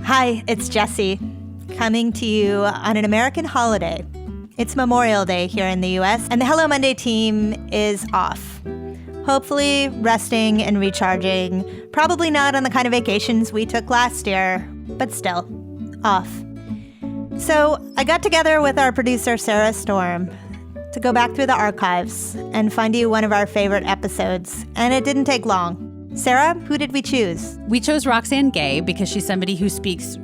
Hi, it's Jessie, coming to you on an American holiday. It's Memorial Day here in the U.S., and the Hello Monday team is off. Hopefully resting and recharging. Probably not on the kind of vacations we took last year, but still, off. So I got together with our producer, Sarah Storm, to go back through the archives and find you one of our favorite episodes, and it didn't take long. Sarah, who did we choose? We chose Roxanne Gay because she's somebody who speaks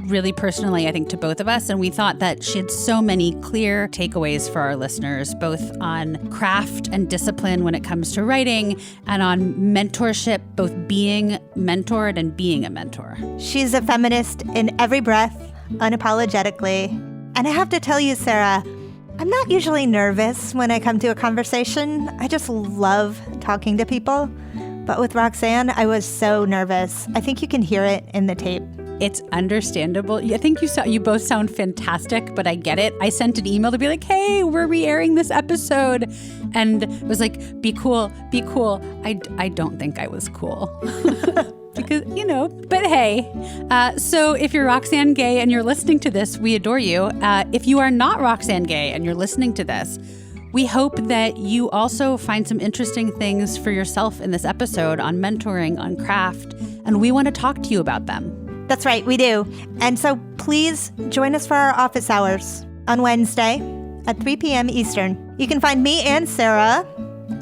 really personally, I think, to both of us. And we thought that she had so many clear takeaways for our listeners, both on craft and discipline when it comes to writing and on mentorship, both being mentored and being a mentor. She's a feminist in every breath, unapologetically. And I have to tell you, Sarah, I'm not usually nervous when I come to a conversation. I just love talking to people. But with Roxanne, I was so nervous. I think you can hear it in the tape. It's understandable. I think you both sound fantastic, but I get it. I sent an email to be like, hey, we're re-airing this episode. And it was like, be cool, be cool. I don't think I was cool. Because, but hey. So if you're Roxanne Gay and you're listening to this, we adore you. If you are not Roxanne Gay and you're listening to this, we hope that you also find some interesting things for yourself in this episode on mentoring, on craft, and we want to talk to you about them. That's right, we do. And so please join us for our office hours on Wednesday at 3 p.m. Eastern. You can find me and Sarah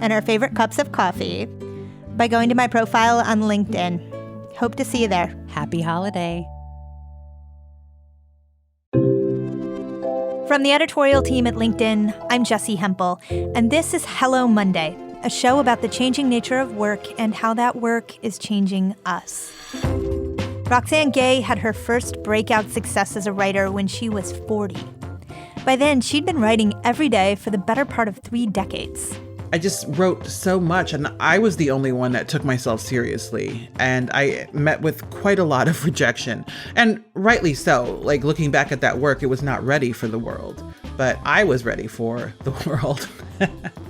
and our favorite cups of coffee by going to my profile on LinkedIn. Hope to see you there. Happy holiday. From the editorial team at LinkedIn, I'm Jessie Hempel, and this is Hello Monday, a show about the changing nature of work and how that work is changing us. Roxanne Gay had her first breakout success as a writer when she was 40. By then, she'd been writing every day for the better part of 3 decades. I just wrote so much, and I was the only one that took myself seriously. And I met with quite a lot of rejection. And rightly so. Like, looking back at that work, it was not ready for the world. But I was ready for the world.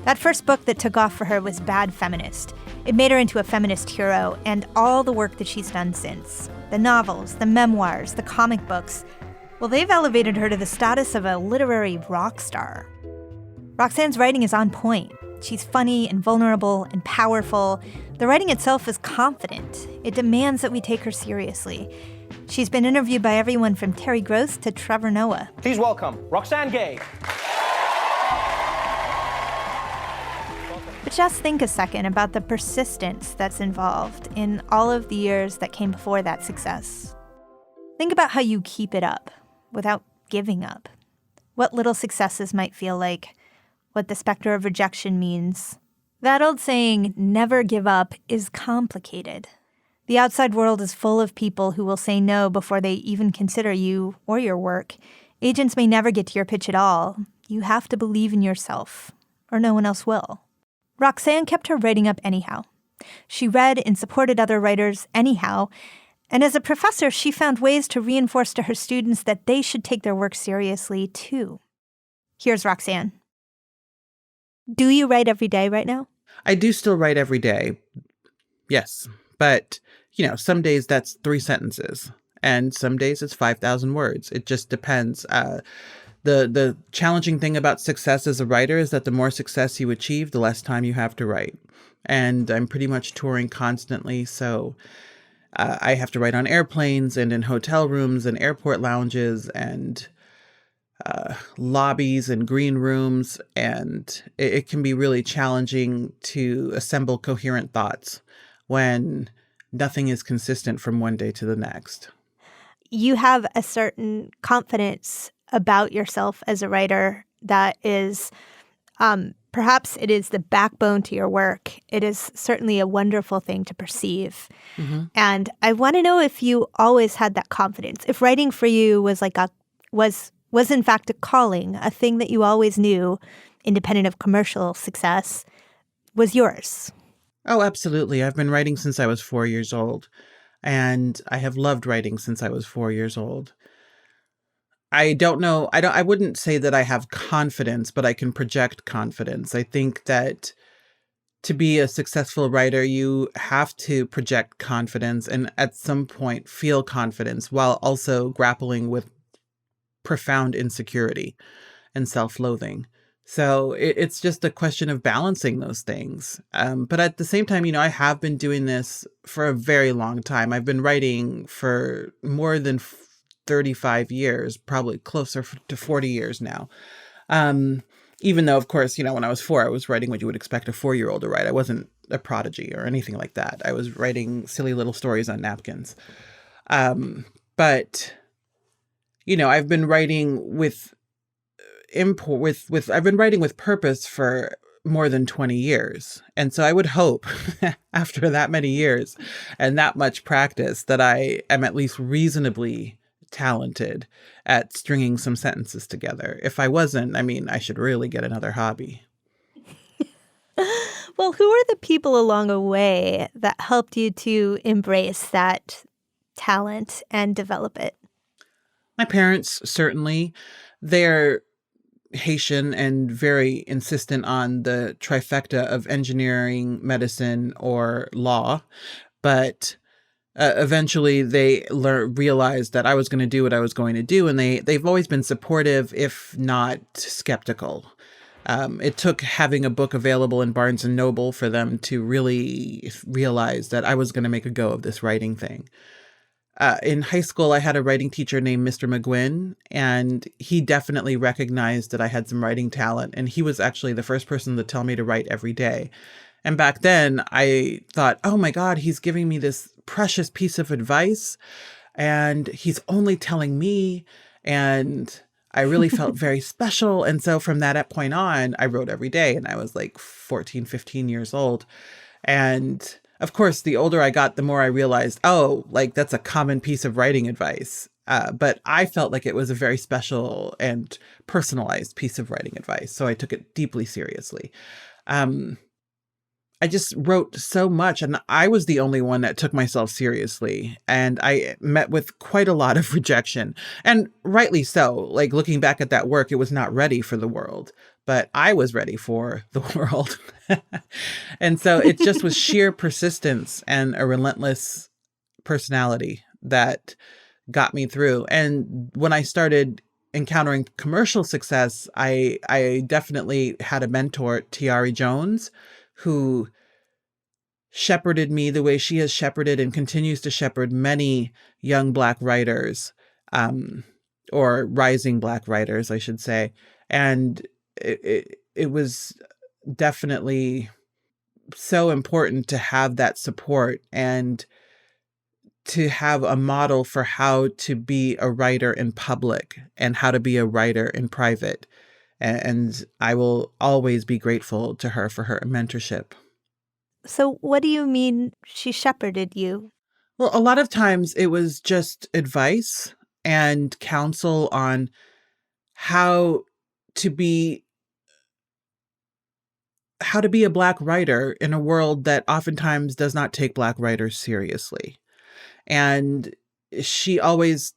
That first book that took off for her was Bad Feminist. It made her into a feminist hero, and all the work that she's done since. The novels, the memoirs, the comic books. Well, they've elevated her to the status of a literary rock star. Roxanne's writing is on point. She's funny and vulnerable and powerful. The writing itself is confident. It demands that we take her seriously. She's been interviewed by everyone from Terry Gross to Trevor Noah. Please welcome Roxanne Gay. But just think a second about the persistence that's involved in all of the years that came before that success. Think about how you keep it up without giving up. What little successes might feel like, what the specter of rejection means. That old saying, never give up, is complicated. The outside world is full of people who will say no before they even consider you or your work. Agents may never get to your pitch at all. You have to believe in yourself, or no one else will. Roxanne kept her writing up anyhow. She read and supported other writers anyhow, and as a professor, she found ways to reinforce to her students that they should take their work seriously, too. Here's Roxanne. Do you write every day right now? I do still write every day. Yes. But, some days that's 3 sentences. And some days it's 5,000 words. It just depends. The challenging thing about success as a writer is that the more success you achieve, the less time you have to write. And I'm pretty much touring constantly, so I have to write on airplanes and in hotel rooms and airport lounges and lobbies and green rooms, and it can be really challenging to assemble coherent thoughts when nothing is consistent from one day to the next. You have a certain confidence about yourself as a writer that is, perhaps it is the backbone to your work. It is certainly a wonderful thing to perceive. Mm-hmm. And I want to know if you always had that confidence, if writing for you was was in fact a calling, a thing that you always knew, independent of commercial success, was yours. Oh, absolutely. I've been writing since I was 4 years old, and I have loved writing since I was 4 years old. I don't know. I wouldn't say that I have confidence, but I can project confidence. I think that to be a successful writer, you have to project confidence and at some point feel confidence while also grappling with profound insecurity and self-loathing. So it's just a question of balancing those things. But at the same time, I have been doing this for a very long time. I've been writing for more than 35 years, probably closer to 40 years now. Even though, of course, when I was 4, I was writing what you would expect a 4-year-old to write. I wasn't a prodigy or anything like that. I was writing silly little stories on napkins. But I've been writing with I've been writing with purpose for more than 20 years. And so I would hope after that many years and that much practice that I am at least reasonably talented at stringing some sentences together. If I wasn't, I should really get another hobby. Well, who are the people along the way that helped you to embrace that talent and develop it? My parents, certainly. They're Haitian and very insistent on the trifecta of engineering, medicine, or law. But eventually they realized that I was going to do what I was going to do. And they've always been supportive, if not skeptical. It took having a book available in Barnes and Noble for them to really realize that I was going to make a go of this writing thing. In high school, I had a writing teacher named Mr. McGuinn, and he definitely recognized that I had some writing talent. And he was actually the first person to tell me to write every day. And back then I thought, oh my God, he's giving me this precious piece of advice and he's only telling me. And I really felt very special. And so from that point on, I wrote every day, and I was like 14, 15 years old. And of course, the older I got, the more I realized, that's a common piece of writing advice. But I felt like it was a very special and personalized piece of writing advice. So I took it deeply seriously. I just wrote so much, and I was the only one that took myself seriously. And I met with quite a lot of rejection, and rightly so. Like, looking back at that work, it was not ready for the world, but I was ready for the world. And so it just was sheer persistence and a relentless personality that got me through. And when I started encountering commercial success, I definitely had a mentor, Tiari Jones, who shepherded me the way she has shepherded and continues to shepherd many young Black writers, or rising Black writers, I should say. And it was definitely so important to have that support and to have a model for how to be a writer in public and how to be a writer in private. And I will always be grateful to her for her mentorship. So what do you mean she shepherded you? Well, a lot of times it was just advice and counsel on how to be a Black writer in a world that oftentimes does not take Black writers seriously. And she always,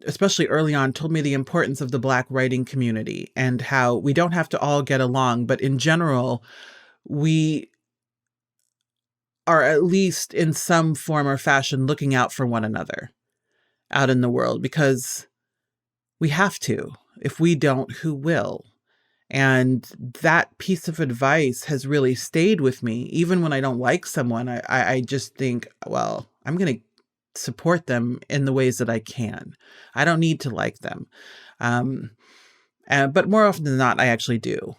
especially early on, told me the importance of the Black writing community and how we don't have to all get along, but in general, we are at least in some form or fashion looking out for one another out in the world, because we have to. If we don't, who will? And that piece of advice has really stayed with me. Even when I don't like someone, I just think, well, I'm going to support them in the ways that I can. I don't need to like them. But more often than not, I actually do.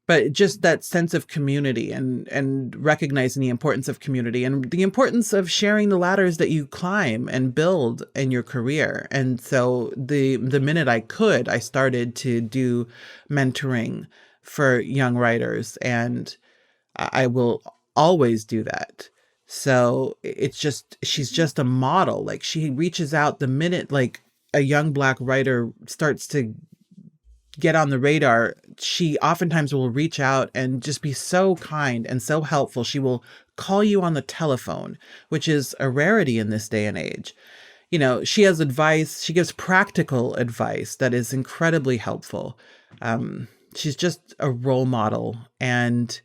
But just that sense of community and recognizing the importance of community and the importance of sharing the ladders that you climb and build in your career. And so the minute I could, I started to do mentoring for young writers, and I will always do that. So she's just a model. Like, she reaches out the minute like a young Black writer starts to get on the radar, she oftentimes will reach out and just be so kind and so helpful. She will call you on the telephone, which is a rarity in this day and age. She has advice. She gives practical advice that is incredibly helpful. She's just a role model. And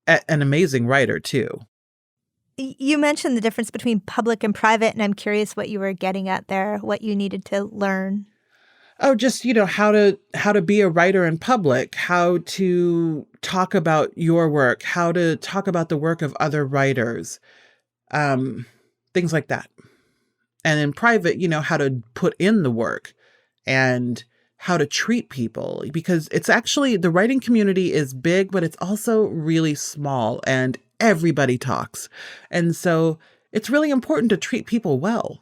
an amazing writer too. You mentioned the difference between public and private, and I'm curious what you were getting at there, what you needed to learn. Oh, just, how to be a writer in public, how to talk about your work, how to talk about the work of other writers, things like that. And in private, how to put in the work and how to treat people, because it's actually, the writing community is big, but it's also really small and everybody talks. And so it's really important to treat people well.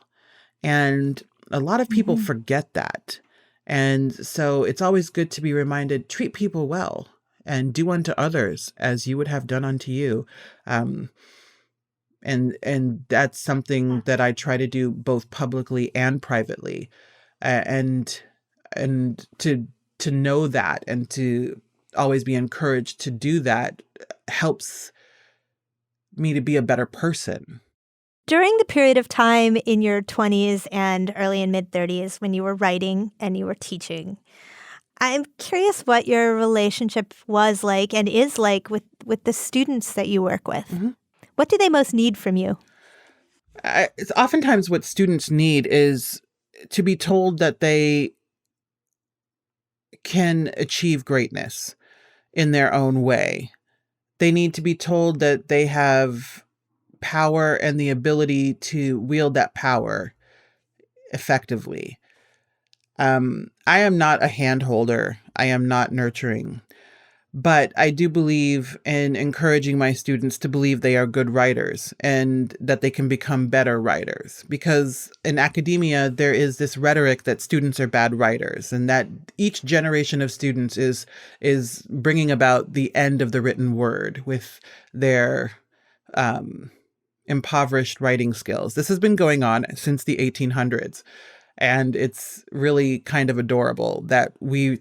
And a lot of people forget that. And so it's always good to be reminded, treat people well and do unto others as you would have done unto you. And that's something that I try to do both publicly and privately. And to know that and to always be encouraged to do that helps me to be a better person. During the period of time in your 20s and early and mid 30s when you were writing and you were teaching, I'm curious what your relationship was like and is like with the students that you work with. Mm-hmm. What do they most need from you? It's oftentimes what students need is to be told that they can achieve greatness in their own way. They need to be told that they have power and the ability to wield that power effectively. I am not a hand holder. I am not nurturing. But I do believe in encouraging my students to believe they are good writers and that they can become better writers. Because in academia, there is this rhetoric that students are bad writers and that each generation of students is bringing about the end of the written word with their impoverished writing skills. This has been going on since the 1800s. And it's really kind of adorable that we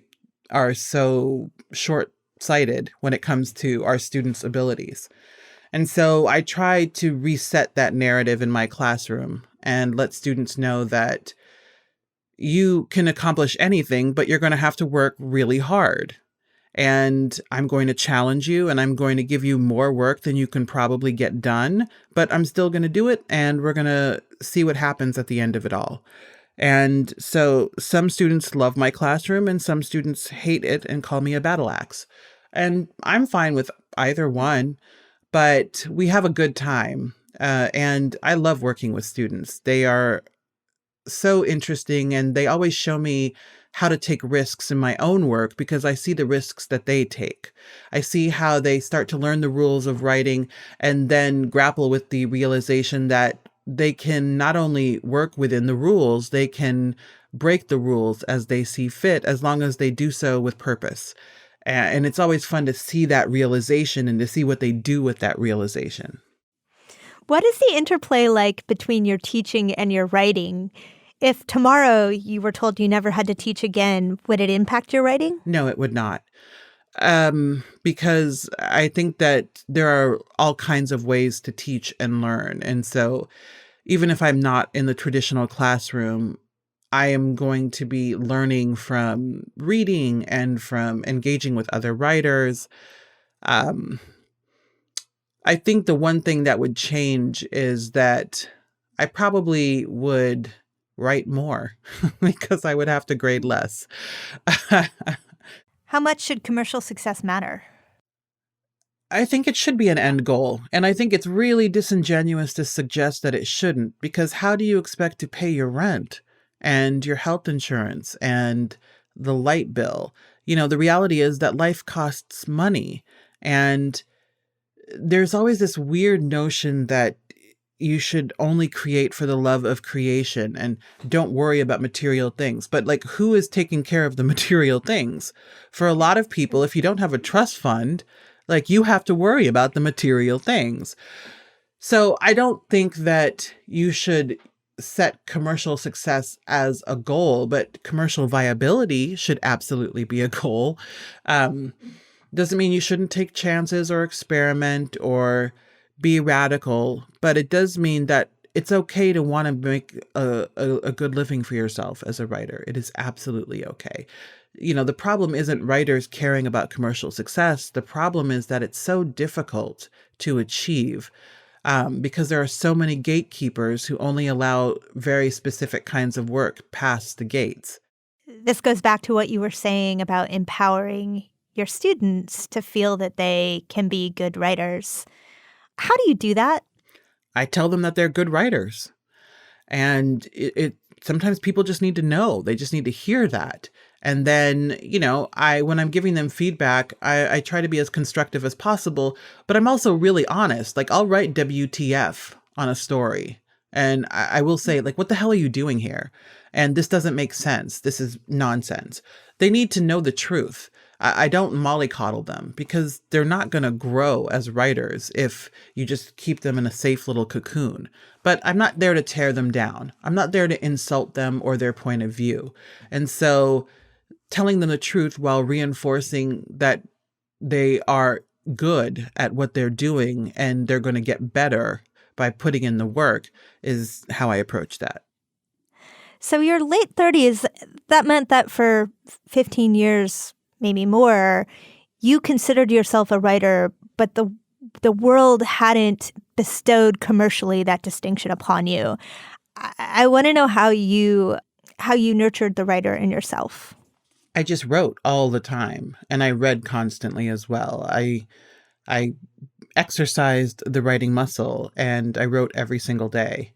are so short-sighted when it comes to our students' abilities. And so I try to reset that narrative in my classroom and let students know that you can accomplish anything, but you're going to have to work really hard. And I'm going to challenge you and I'm going to give you more work than you can probably get done, but I'm still going to do it and we're going to see what happens at the end of it all. And so some students love my classroom and some students hate it and call me a battle axe. And I'm fine with either one, but we have a good time. And I love working with students. They are so interesting and they always show me how to take risks in my own work because I see the risks that they take. I see how they start to learn the rules of writing and then grapple with the realization that they can not only work within the rules, they can break the rules as they see fit, as long as they do so with purpose. And it's always fun to see that realization and to see what they do with that realization. What is the interplay like between your teaching and your writing? If tomorrow you were told you never had to teach again, would it impact your writing? No, it would not. Because I think that there are all kinds of ways to teach and learn. And so even if I'm not in the traditional classroom, I am going to be learning from reading and from engaging with other writers. I think the one thing that would change is that I probably would write more because I would have to grade less. How much should commercial success matter? I think it should be an end goal. And I think it's really disingenuous to suggest that it shouldn't, because how do you expect to pay your rent and your health insurance and the light bill? The reality is that life costs money. And there's always this weird notion that you should only create for the love of creation and don't worry about material things. But who is taking care of the material things? For a lot of people, if you don't have a trust fund, you have to worry about the material things. So I don't think that you should set commercial success as a goal, but commercial viability should absolutely be a goal. Doesn't mean you shouldn't take chances or experiment or be radical, but it does mean that it's okay to want to make a good living for yourself as a writer. It is absolutely okay. The problem isn't writers caring about commercial success. The problem is that it's so difficult to achieve because there are so many gatekeepers who only allow very specific kinds of work past the gates. This goes back to what you were saying about empowering your students to feel that they can be good writers. How do you do that? I tell them that they're good writers. And it sometimes people just need to know. They just need to hear that. And then, when I'm giving them feedback, I try to be as constructive as possible, but I'm also really honest. Like, I'll write WTF on a story. And I will say, like, what the hell are you doing here? And this doesn't make sense. This is nonsense. They need to know the truth. I don't mollycoddle them because they're not going to grow as writers if you just keep them in a safe little cocoon. But I'm not there to tear them down. I'm not there to insult them or their point of view. And so telling them the truth while reinforcing that they are good at what they're doing and they're going to get better by putting in the work is how I approach that. So your late 30s, that meant that for 15 years, maybe more, you considered yourself a writer, but the world hadn't bestowed commercially that distinction upon you. I want to know how you nurtured the writer in yourself. I just wrote all the time, and I read constantly as well. I exercised the writing muscle, and I wrote every single day.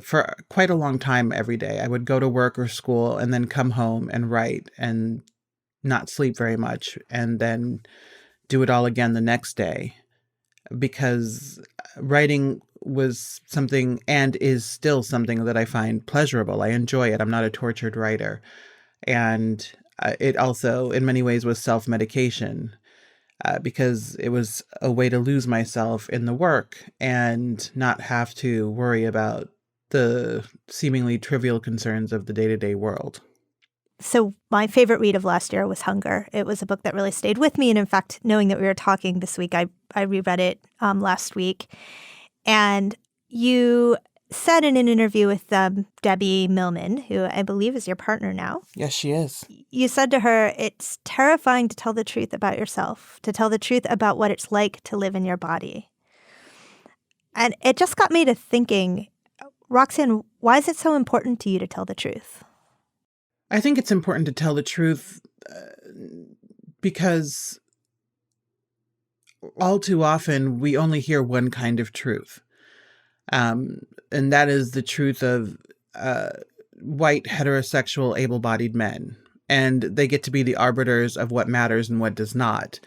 For quite a long time every day. I would go to work or school and then come home and write and not sleep very much and then do it all again the next day, because writing was something and is still something that I find pleasurable. I enjoy it. I'm not a tortured writer. And it also, in many ways, was self-medication because it was a way to lose myself in the work and not have to worry about the seemingly trivial concerns of the day-to-day world. So my favorite read of last year was Hunger. It was a book that really stayed with me. And in fact, knowing that we were talking this week, I reread it last week. And you said in an interview with Debbie Millman, who I believe is your partner now. Yes, she is. You said to her, it's terrifying to tell the truth about yourself, to tell the truth about what it's like to live in your body. And it just got me to thinking, Roxanne, why is it so important to you to tell the truth? I think it's important to tell the truth because all too often we only hear one kind of truth. And that is the truth of white, heterosexual, able-bodied men. And they get to be the arbiters of what matters and what does not.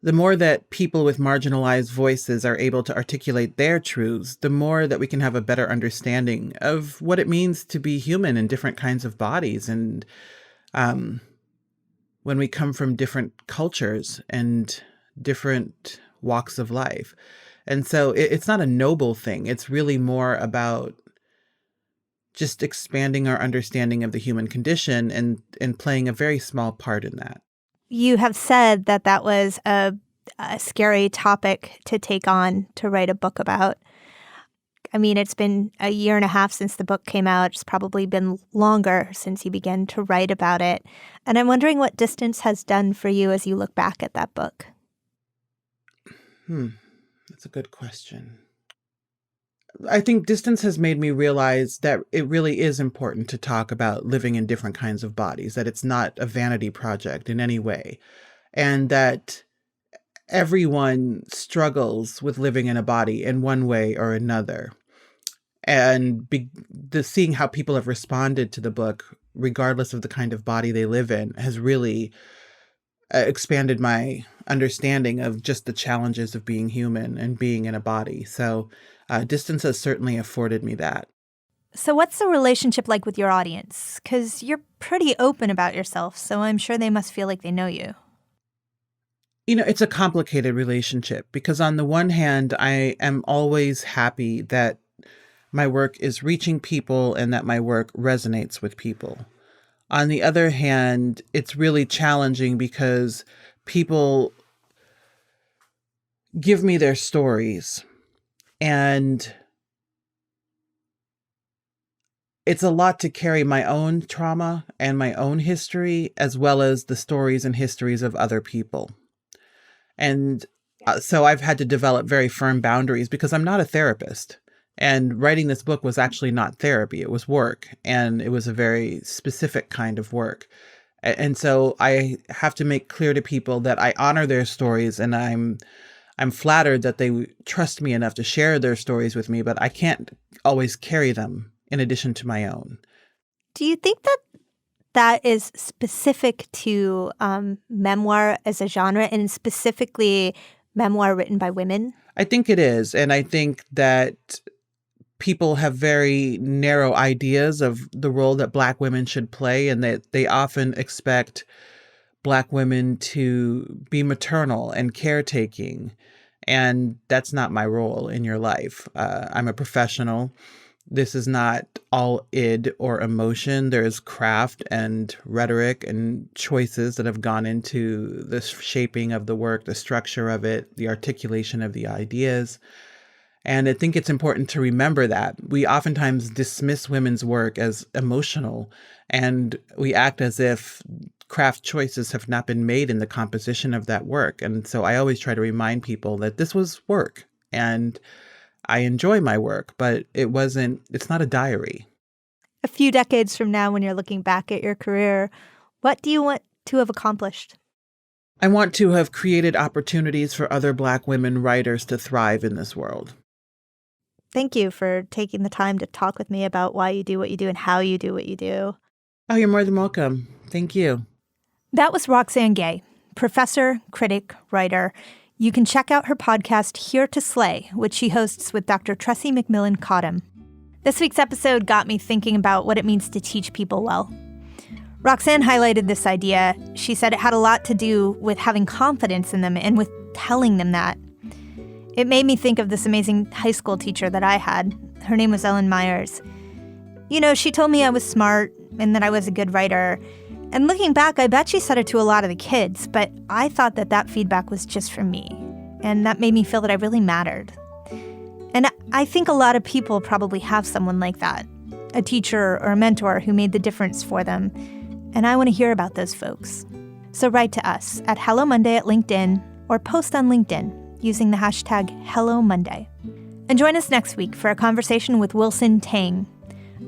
The more that people with marginalized voices are able to articulate their truths, the more that we can have a better understanding of what it means to be human in different kinds of bodies. And when we come from different cultures and different walks of life. And so it's not a noble thing. It's really more about just expanding our understanding of the human condition and playing a very small part in that. You have said that that was a scary topic to take on, to write a book about. I mean, it's been a year and a half since the book came out. It's probably been longer since you began to write about it. And I'm wondering what distance has done for you as you look back at that book. That's a good question. I think distance has made me realize that it really is important to talk about living in different kinds of bodies, that it's not a vanity project in any way, and that everyone struggles with living in a body in one way or another. And seeing how people have responded to the book, regardless of the kind of body they live in, has really expanded my understanding of just the challenges of being human and being in a body. So distance has certainly afforded me that. So what's the relationship like with your audience? Because you're pretty open about yourself, so I'm sure they must feel like they know you. It's a complicated relationship because on the one hand, I am always happy that my work is reaching people and that my work resonates with people. On the other hand, it's really challenging because people give me their stories and it's a lot to carry my own trauma and my own history, as well as the stories and histories of other people. And so I've had to develop very firm boundaries because I'm not a therapist. And writing this book was actually not therapy. It was work. And it was a very specific kind of work. And so I have to make clear to people that I honor their stories, and I'm flattered that they trust me enough to share their stories with me, but I can't always carry them in addition to my own. Do you think that that is specific to memoir as a genre, and specifically memoir written by women? I think it is. And I think that people have very narrow ideas of the role that Black women should play, and that they often expect Black women to be maternal and caretaking. And that's not my role in your life. I'm a professional. This is not all id or emotion. There's craft and rhetoric and choices that have gone into the shaping of the work, the structure of it, the articulation of the ideas. And I think it's important to remember that. We oftentimes dismiss women's work as emotional, and we act as if craft choices have not been made in the composition of that work. And so I always try to remind people that this was work, and I enjoy my work, but it's not a diary. A few decades from now, when you're looking back at your career, what do you want to have accomplished? I want to have created opportunities for other Black women writers to thrive in this world. Thank you for taking the time to talk with me about why you do what you do and how you do what you do. Oh, you're more than welcome. Thank you. That was Roxanne Gay, professor, critic, writer. You can check out her podcast, Here to Slay, which she hosts with Dr. Tressie McMillan Cottom. This week's episode got me thinking about what it means to teach people well. Roxanne highlighted this idea. She said it had a lot to do with having confidence in them and with telling them that. It made me think of this amazing high school teacher that I had. Her name was Ellen Myers. You know, she told me I was smart and that I was a good writer. And looking back, I bet she said it to a lot of the kids, but I thought that feedback was just for me. And that made me feel that I really mattered. And I think a lot of people probably have someone like that, a teacher or a mentor who made the difference for them. And I want to hear about those folks. So write to us at Hello Monday at LinkedIn, or post on LinkedIn using the hashtag Hello Monday. And join us next week for a conversation with Wilson Tang.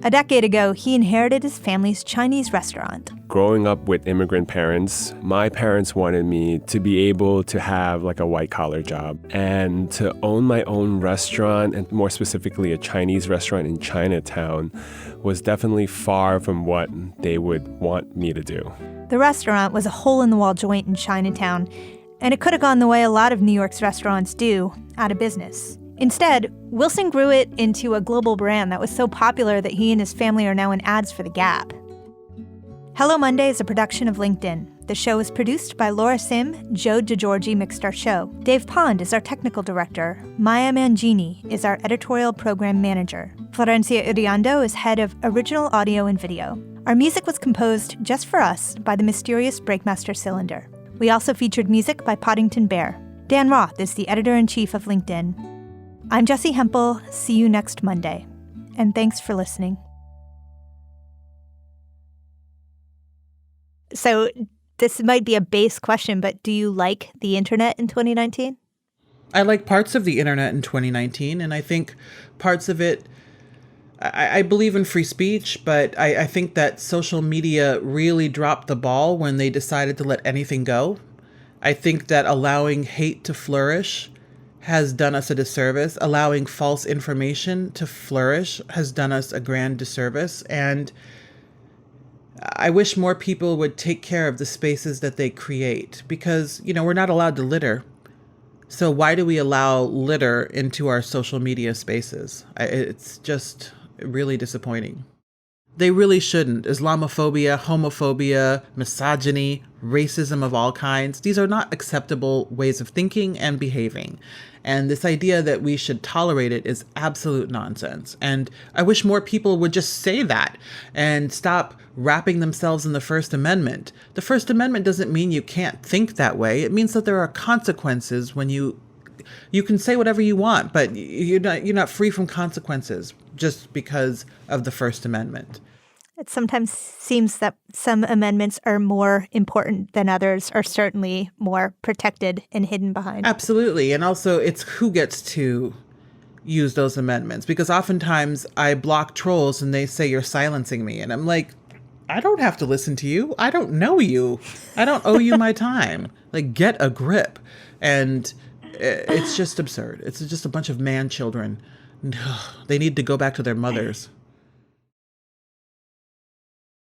A decade ago, he inherited his family's Chinese restaurant. Growing up with immigrant parents, my parents wanted me to be able to have like a white-collar job and to own my own restaurant, and more specifically a Chinese restaurant in Chinatown, was definitely far from what they would want me to do. The restaurant was a hole-in-the-wall joint in Chinatown, and it could have gone the way a lot of New York's restaurants do, out of business. Instead, Wilson grew it into a global brand that was so popular that he and his family are now in ads for The Gap. Hello Monday is a production of LinkedIn. The show is produced by Laura Sim. Joe DeGiorgi mixed our show. Dave Pond is our technical director. Maya Mangini is our editorial program manager. Florencia Iriando is head of original audio and video. Our music was composed just for us by the mysterious Breakmaster Cylinder. We also featured music by Poddington Bear. Dan Roth is the editor-in-chief of LinkedIn. I'm Jessie Hempel. See you next Monday. And thanks for listening. So this might be a base question, but do you like the internet in 2019? I like parts of the internet in 2019, and I think parts of it, I believe in free speech, but I think that social media really dropped the ball when they decided to let anything go. I think that allowing hate to flourish has done us a disservice. Allowing false information to flourish has done us a grand disservice. And I wish more people would take care of the spaces that they create, because, we're not allowed to litter. So why do we allow litter into our social media spaces? It's just really disappointing. They really shouldn't. Islamophobia, homophobia, misogyny, racism of all kinds, these are not acceptable ways of thinking and behaving. And this idea that we should tolerate it is absolute nonsense. And I wish more people would just say that and stop wrapping themselves in the First Amendment. The First Amendment doesn't mean you can't think that way. It means that there are consequences when you you can say whatever you want, but you're not free from consequences just because of the First Amendment. It sometimes seems that some amendments are more important than others, or certainly more protected and hidden behind. Absolutely. And also, it's who gets to use those amendments, because oftentimes I block trolls and they say you're silencing me. And I'm like, I don't have to listen to you. I don't know you. I don't owe you my time. Like, get a grip. And it's just absurd. It's just a bunch of man children. They need to go back to their mothers.